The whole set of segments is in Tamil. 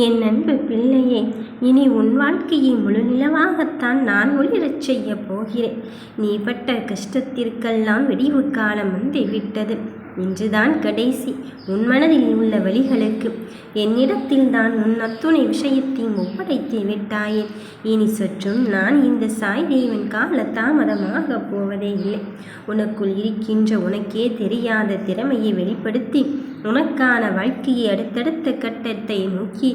என் அன்பு பிள்ளையே, இனி உன் வாழ்க்கையை முழு நிலவாகத்தான் நான் ஒளிரச் செய்யப் போகிறேன். நீ பட்ட கஷ்டத்திற்கெல்லாம் விடிவு காலம் வந்து விட்டது. இன்றுதான் கடைசி. உன் மனதில் உள்ள வழிகளுக்கு என்னிடத்தில் தான் உன் அத்துணை விஷயத்தையும் ஒப்படைத்து விட்டாயே. இனி சற்றும் நான் இந்த சாய் தேவன் கால தாமதமாக போவதே இல்லை. உனக்குள் இருக்கின்ற உனக்கே தெரியாத திறமையை வெளிப்படுத்தி உனக்கான வாழ்க்கையை அடுத்தடுத்த கட்டத்தை நோக்கி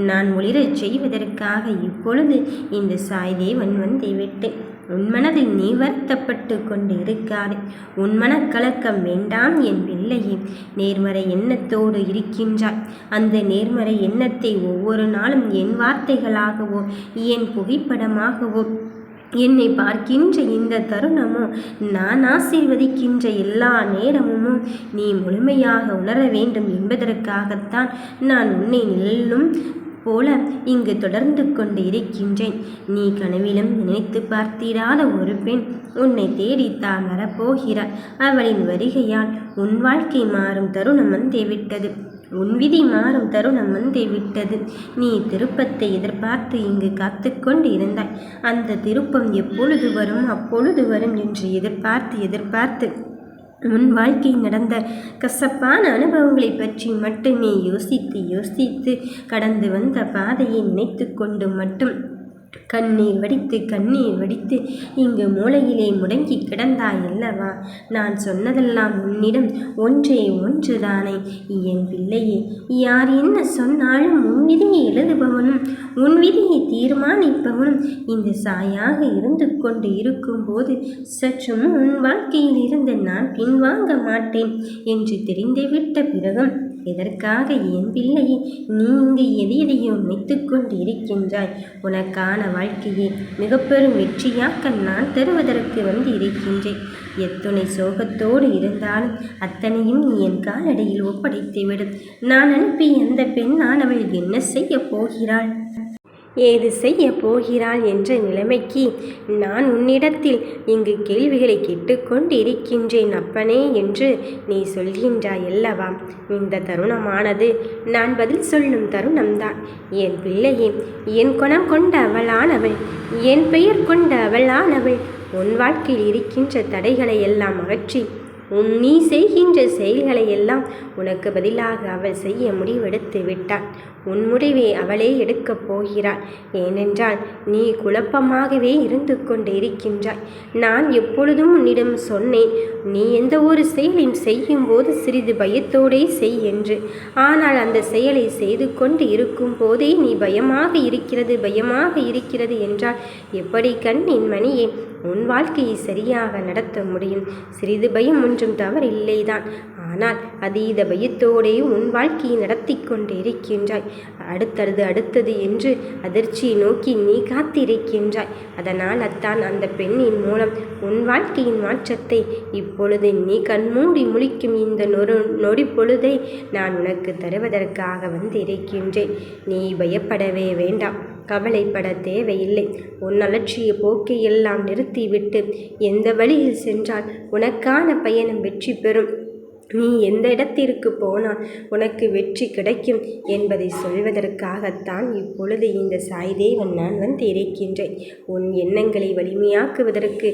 நான் ஒளிரச் செய்வதற்காக இப்பொழுது இந்த சாய் தேவன் வந்து விட்டேன். உன் மனதில் நீ வருத்தப்பட்டு கொண்டு இருக்காதே. உன் மனக்கலக்கம் வேண்டாம் என் பிள்ளையே. நேர்மறை எண்ணத்தோடு இருக்கின்றாய். அந்த நேர்மறை எண்ணத்தை ஒவ்வொரு நாளும் என் வார்த்தைகளாகவோ என் புகைப்படமாகவோ என்னை பார்க்கின்ற இந்த தருணமோ நான் ஆசீர்வதிக்கின்ற எல்லா நேரமுமோ நீ முழுமையாக உணர வேண்டும் என்பதற்காகத்தான் நான் உன்னை நிழலும் போல இங்கு தொடர்ந்து கொண்டு இருக்கின்றேன். நீ கனவிலும் நினைத்து பார்த்திராத ஒரு பெண் உன்னை தேடித்தான் வரப்போகிறாள். அவளின் வருகையால் உன் வாழ்க்கை மாறும் தருணம் வந்தே விட்டது. உன் விதி மாறும் தருணம் வந்தே விட்டது. நீ திருப்பத்தை எதிர்பார்த்து இங்கு காத்து கொண்டு இருந்தாய். அந்த திருப்பம் எப்பொழுது வரும் அப்பொழுது வரும் என்று எதிர்பார்த்து உன் வாழ்க்கை நடந்த கசப்பான அனுபவங்களை பற்றி மட்டுமே யோசித்து கடந்து வந்த பாதையை நினைத்து கொண்டு மட்டும் கண்ணீர் வடித்து இங்கு மூளையிலே முடங்கி கிடந்தாய் அல்லவா? நான் சொன்னதெல்லாம் உன்னிடம் ஒன்றுதானே என் பிள்ளையே. யார் என்ன சொன்னாலும் உன் விதியை எழுதுபவனும் உன் விதியை தீர்மானிப்பவனும் இந்த சாயாக இருந்து கொண்டு இருக்கும்போது சற்றும் உன் வாழ்க்கையில் இருந்து நான் பின்வாங்க மாட்டேன் என்று தெரிந்துவிட்ட பிறகும் எதற்காக என் பிள்ளையை நீ இங்கு எதையோ நினைத்து கொண்டு இருக்கின்றாய்? உனக்கான வாழ்க்கையை மிக பெரும் வெற்றியாக்க நான் தருவதற்கு வந்து இருக்கின்றேன். எத்துணை சோகத்தோடு இருந்தாலும் அத்தனையும் நீ என் காலடியில் ஒப்படைத்துவிடும். நான் அனுப்பிய அந்த பெண்ணானவள் என்ன செய்ய போகிறாள், ஏது செய்ய போகிறாள் என்ற நிலைமைக்கு நான் உன்னிடத்தில் இங்கு கேள்விகளை கேட்டுக்கொண்டு இருக்கின்றேன் அப்பனே என்று நீ சொல்கின்றாய் அல்லவா? இந்த தருணமானது நான் பதில் சொல்லும் தருணம்தான். என் பிள்ளையே, என் குணம் கொண்ட அவளானவள், என் பெயர் கொண்ட அவளானவள் உன் வாழ்க்கையில் இருக்கின்ற தடைகளை எல்லாம் அகற்றி நீ செய்கின்ற செயல்களை எல்லாம் உனக்கு பதிலாக அவள் செய்ய முடிவெடுத்து விட்டாள். உன் முடிவை அவளே எடுக்கப் போகிறாள். ஏனென்றால் நீ குழப்பமாகவே இருந்து கொண்டு இருக்கின்றாய். நான் எப்பொழுதும் உன்னிடம் சொன்னேன், நீ எந்த ஒரு செயலையும் செய்யும் போது சிறிது பயத்தோடே செய் என்று. ஆனால் அந்த செயலை செய்து கொண்டு இருக்கும் போதே நீ பயமாக இருக்கிறது என்றால் எப்படி கண்ணின் மணியே உன் வாழ்க்கையை சரியாக நடத்த முடியும்? சிறிது பயம் ஒன்றும் தவறில்லைதான். ஆனால் அதீத பயத்தோடே உன் வாழ்க்கையை நடத்தி கொண்டு இருக்கின்றாய். அடுத்தது என்று அதிர்ச்சியை நோக்கி நீ காத்திருக்கின்றாய். அதனால் அத்தான் அந்த பெண்ணின் மூலம் உன் வாழ்க்கையின் மாற்றத்தை இப்பொழுது நீ கண்மூடி முழிக்கும் இந்த நொடி பொழுதை நான் உனக்கு தருவதற்காக வந்து இருக்கின்றேன். நீ பயப்படவே வேண்டாம், கவலைப்பட தேவையில்லை. உன் அலட்சிய போக்கை எல்லாம் நிறுத்திவிட்டு எந்த வழியில் சென்றால் உனக்கான பயணம் வெற்றி பெறும், நீ எந்த இடத்திற்கு போனால் உனக்கு வெற்றி கிடைக்கும் என்பதை சொல்வதற்காகத்தான் இப்பொழுது இந்த சாய் தேவன் நான் வந்து இருக்கின்றேன். உன் எண்ணங்களை வலிமையாக்குவதற்கு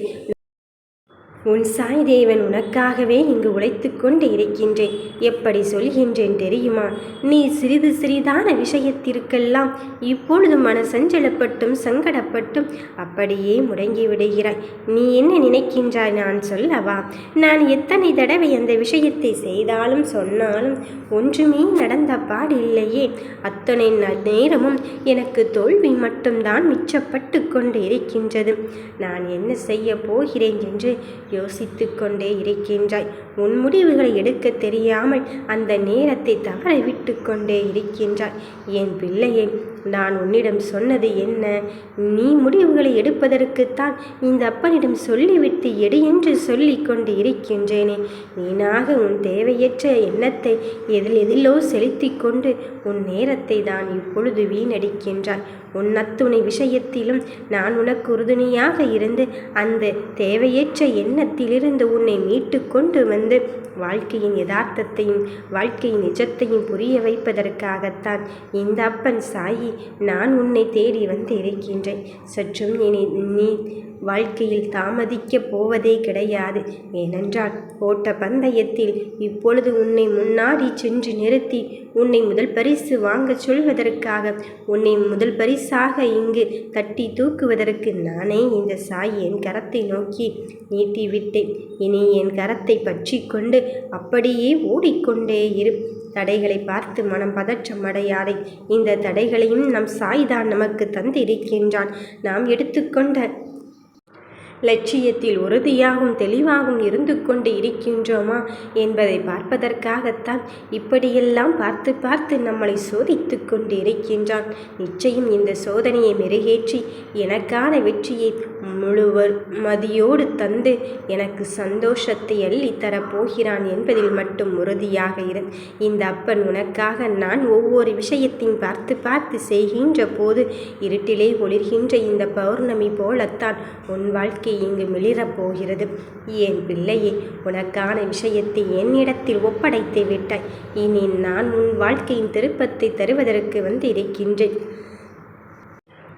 உன் சாய் தேவன் உனக்காகவே இங்கு உழைத்து கொண்டு இருக்கின்றேன். எப்படி சொல்கின்றேன் தெரியுமா? நீ சிறிதான விஷயத்திற்கெல்லாம் இப்பொழுது சஞ்சலப்பட்டும் சங்கடப்பட்டும் அப்படியே முடங்கி விடுகிறாய். நீ என்ன நினைக்கின்றாய் நான் சொல்லவா? நான் எத்தனை தடவை அந்த விஷயத்தை செய்தாலும் சொன்னாலும் ஒன்றுமே நடந்த பாடில்லையே. அத்தனை நேரமும் எனக்கு தோல்வி மட்டும்தான் மிச்சப்பட்டு கொண்டு இருக்கின்றது. நான் என்ன செய்ய போகிறேன் என்று யோசித்து கொண்டே இருக்கின்றாய். உன் முடிவுகளை எடுக்க தெரியாமல் அந்த நேரத்தை தவற விட்டு கொண்டே இருக்கின்றாய். என் பிள்ளையே, நான் உன்னிடம் சொன்னது என்ன? நீ முடிவுகளை எடுப்பதற்குத்தான் இந்த அப்பனிடம் சொல்லிவிட்டு எடு என்று சொல்லி கொண்டு இருக்கின்றேனே. வீணாக உன் தேவையற்ற எண்ணத்தை எதிலோ செலுத்தி கொண்டு உன் நேரத்தை தான் இப்பொழுது வீணடிக்கின்றாய். உன் அத்துணை விஷயத்திலும் நான் உனக்கு உறுதுணையாக இருந்து அந்த தேவையற்ற எண்ணத்தை எண்ணத்திலிருந்து உன்னை மீட்டு கொண்டு வந்து வாழ்க்கையின் யதார்த்தத்தையும் வாழ்க்கையின் நிஜத்தையும் புரிய வைப்பதற்காகத்தான் இந்த அப்பன் சாயி நான் உன்னை தேடி வந்து இருக்கின்றேன். சற்றும் நீ வாழ்க்கையில் தாமதிக்கப் போவதே கிடையாது. ஏனென்றால் ஓட்ட பந்தயத்தில் இப்பொழுது உன்னை முன்னாடி சென்று நிறுத்தி உன்னை முதல் பரிசு வாங்க சொல்வதற்காக உன்னை முதல் பரிசாக இங்கு தட்டி தூக்குவதற்கு நானே இந்த சாய் என் கரத்தை நோக்கி நீட்டிவிட்டேன். இனி என் கரத்தை பற்றி கொண்டு அப்படியே ஓடிக்கொண்டே இரு. தடைகளை பார்த்து மனம் பதற்றமடையாதே. இந்த தடைகளையும் நம் சாய்தான் நமக்கு தந்திருக்கின்றான். நாம் எடுத்துக்கொண்ட லட்சியத்தில் உறுதியாகவும் தெளிவாகவும் இருந்து கொண்டு இருக்கின்றோமா என்பதை பார்ப்பதற்காகத்தான் இப்படியெல்லாம் பார்த்து பார்த்து நம்மளை சோதித்து கொண்டு இருக்கின்றான். நிச்சயம் இந்த சோதனையை மெருகேற்றி எனக்கான வெற்றியை மதியோடு தந்து எனக்கு சந்தோஷத்தை அள்ளித்தரப் போகிறான் என்பதில் மட்டும் உறுதியாக இரு. இந்த அப்பன் உனக்காக நான் ஒவ்வொரு விஷயத்தையும் பார்த்து பார்த்து செய்கின்ற போது இருட்டிலே ஒளிர்கின்ற இந்த பௌர்ணமி போலத்தான் உன் வாழ்க்கை இங்கு மிளிரப் போகிறது. என் பிள்ளையே, உனக்கான விஷயத்தை என்னிடத்தில் ஒப்படைத்து விட்டாய். இனி நான் உன் வாழ்க்கையின் திருப்பத்தை தருவதற்கு வந்து இருக்கின்றேன்.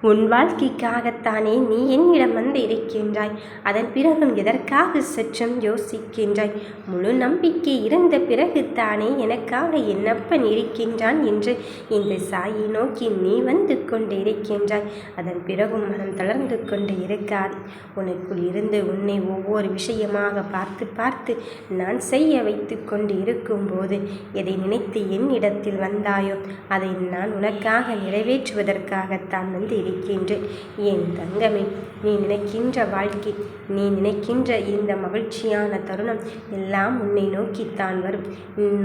உன் வாழ்க்கைக்காகத்தானே நீ என்னிடம் வந்து இருக்கின்றாய். அதன் பிறகும் எதற்காக சற்றும் யோசிக்கின்றாய்? முழு நம்பிக்கை இருந்த பிறகு தானே எனக்காக என்னப்பன் இருக்கின்றான் என்று இந்த சாயை நோக்கி நீ வந்து கொண்டு இருக்கின்றாய். அதன் பிறகும் மனம் தளர்ந்து கொண்டு இருக்காது. உனக்குள் இருந்து உன்னை ஒவ்வொரு விஷயமாக பார்த்து பார்த்து நான் செய்ய வைத்து கொண்டு இருக்கும்போது எதை நினைத்து என்னிடத்தில் வந்தாயோ அதை நான் உனக்காக நிறைவேற்றுவதற்காகத்தான் வந்து இருக்கின்றேன். என் தங்கமே, நீ நினைக்கின்ற வாழ்க்கை, நீ நினைக்கின்ற இந்த மகிழ்ச்சியான தருணம் எல்லாம் உன்னை நோக்கித்தான் வரும்.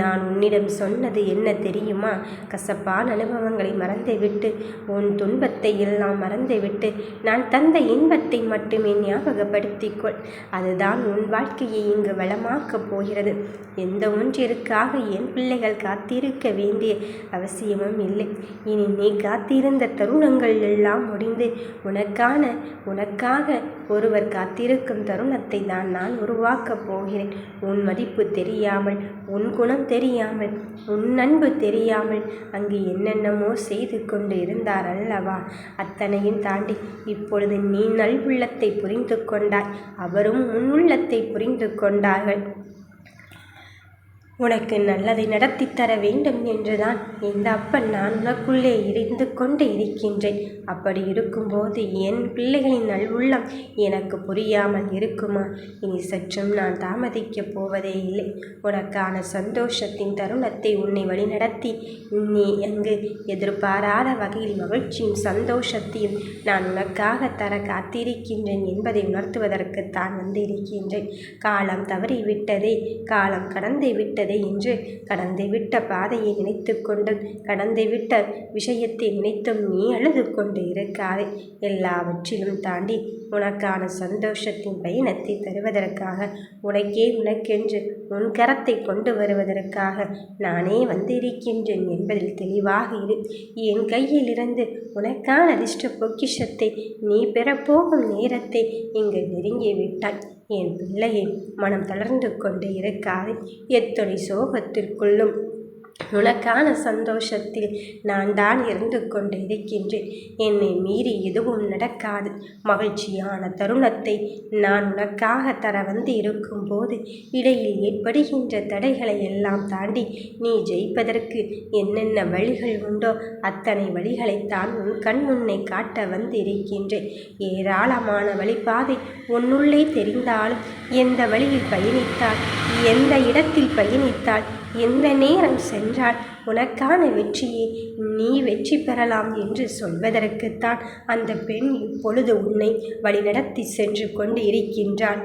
நான் உன்னிடம் சொன்னது என்ன தெரியுமா? கசப்பான அனுபவங்களை மறந்துவிட்டு உன் துன்பத்தை எல்லாம் மறந்துவிட்டு நான் தந்த இன்பத்தை மட்டுமே ஞாபகப்படுத்திக்கொள். அதுதான் உன் வாழ்க்கையை இங்கு வளமாக்கப் போகிறது. எந்த ஒன்றிற்காக என் பிள்ளைகள் காத்திருக்க வேண்டிய அவசியமும் இல்லை. இனி நீ காத்திருந்த தருணங்கள் எல்லாம் முடிந்து உனக்காக ஒருவர் காத்திருக்கும் தருணத்தை தான் நான் உருவாக்கப் போகிறேன். உன் மதிப்பு தெரியாமல், உன் குணம் தெரியாமல், உன் அன்பு தெரியாமல் அங்கு என்னென்னமோ செய்து கொண்டு இருந்தார் அல்லவா? அத்தனையும் தாண்டி இப்பொழுது நீ நல்வுள்ளத்தை புரிந்து கொண்டாய். அவரும் உன் உள்ளத்தை புரிந்து கொண்டார்கள். உனக்கு நல்லதை நடத்தி தர வேண்டும் என்றுதான் இந்த அப்பன் நான் உனக்குள்ளே இருந்து கொண்டு இருக்கின்றேன். அப்படி இருக்கும்போது என் பிள்ளைகளின் நல்வுள்ளம் எனக்கு புரியாமல் இருக்குமா? இனி சற்றும் நான் தாமதிக்கப் போவதே இல்லை. உனக்கான சந்தோஷத்தின் தருணத்தை உன்னை வழிநடத்தி நீ அங்கு எதிர்பாராத வகையில் மகிழ்ச்சியும் சந்தோஷத்தையும் நான் உனக்காக தர காத்திருக்கின்றேன் என்பதை உணர்த்துவதற்குத்தான் வந்திருக்கின்றேன். காலம் தவறிவிட்டதே, காலம் கடந்து விட்டதே என்று கடந்துவிட்ட பாதையை நினைத்து கொண்டும் கடந்துவிட்ட விஷயத்தை நினைத்தும் நீ அழுது கொண்டு இருக்காதே. எல்லாவற்றிலும் தாண்டி உனக்கான சந்தோஷத்தின் பயணத்தை தருவதற்காக, உனக்கென்று உன் கரத்தை கொண்டு வருவதற்காக நானே வந்திருக்கின்றேன் என்பதில் தெளிவாக இரு. என் கையிலிருந்து உனக்கான அதிர்ஷ்ட பொக்கிஷத்தை நீ பெறப்போகும் நேரத்தை இங்கு நெருங்கிவிட்டாய். என் பிள்ளையை மனம் தளர்ந்து கொண்டு இருக்காது. எத்தனை சோகத்திற்குள்ளும் உனக்கான சந்தோஷத்தில் நான் தான் இருந்து கொண்டு இருக்கின்றேன். என்னை மீறி எதுவும் நடக்காது. மகிழ்ச்சியான தருணத்தை நான் உனக்காக தர வந்து இருக்கும்போது இடையில் ஏற்படுகின்ற தடைகளை எல்லாம் தாண்டி நீ ஜெயிப்பதற்கு என்னென்ன வழிகள் உண்டோ அத்தனை வழிகளைத்தான் உன் கண் முன்னை காட்ட வந்து இருக்கின்றேன். ஏராளமான வழிபாதை உன்னுள்ளே தெரிந்தாலும் எந்த வழியில் பயணித்தால், எந்த இடத்தில் பயணித்தால், எந்த நேரம் சென்றால் உனக்கான வெற்றியை நீ வெற்றி பெறலாம் என்று சொல்வதற்குத்தான் அந்த பெண் இப்பொழுது உன்னை வழிநடத்தி சென்று கொண்டு இருக்கின்றாள்.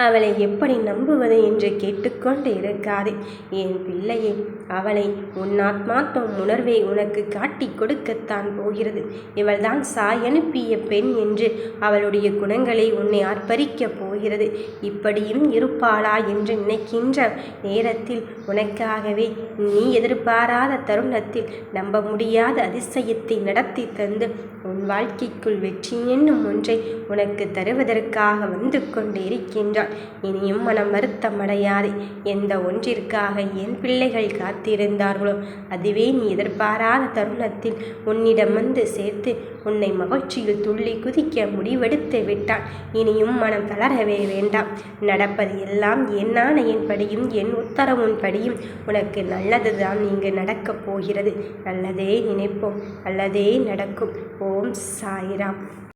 அவளை எப்படி நம்புவது என்று கேட்டுக்கொண்டு இருக்காதே. என் பிள்ளையை, அவளை உன் ஆத்மார்த்தம் உணர்வை உனக்கு காட்டி கொடுக்கத்தான் போகிறது. இவள்தான் சாய் அனுப்பிய பெண் என்று அவளுடைய குணங்களை உன்னை ஆர்ப்பரிக்கப் போகிறது. இப்படியும் இருப்பாளா என்று நினைக்கின்ற நேரத்தில் உனக்காகவே நீ எதிர்பாராத தருணத்தில் நம்ப முடியாத அதிசயத்தை நடத்தி தந்து உன் வாழ்க்கைக்குள் வெற்றி என்னும் ஒன்றை உனக்கு தருவதற்காக வந்து கொண்டு இருக்கின்றாள். இனியும் மனம் வருத்தமடையாதே. எந்த ஒன்றிற்காக என் பிள்ளைகள் காத்திருந்தார்களோ அதுவே நீ எதிர்பாராத தருணத்தில் உன்னிடம் வந்து சேர்த்து உன்னை மகிழ்ச்சியில் துள்ளி குதிக்க முடிவெடுத்து விட்டாள். இனியும் மனம் தளரவே வேண்டாம். நடப்பது எல்லாம் என் ஆணையின்படியும் என் உத்தரவின்படியும் உனக்கு நல்லதுதான் இங்கு நடக்கப் போகிறது. நல்லதே நினைப்போம், நல்லதே நடக்கும். ஓம் சாய்ராம்.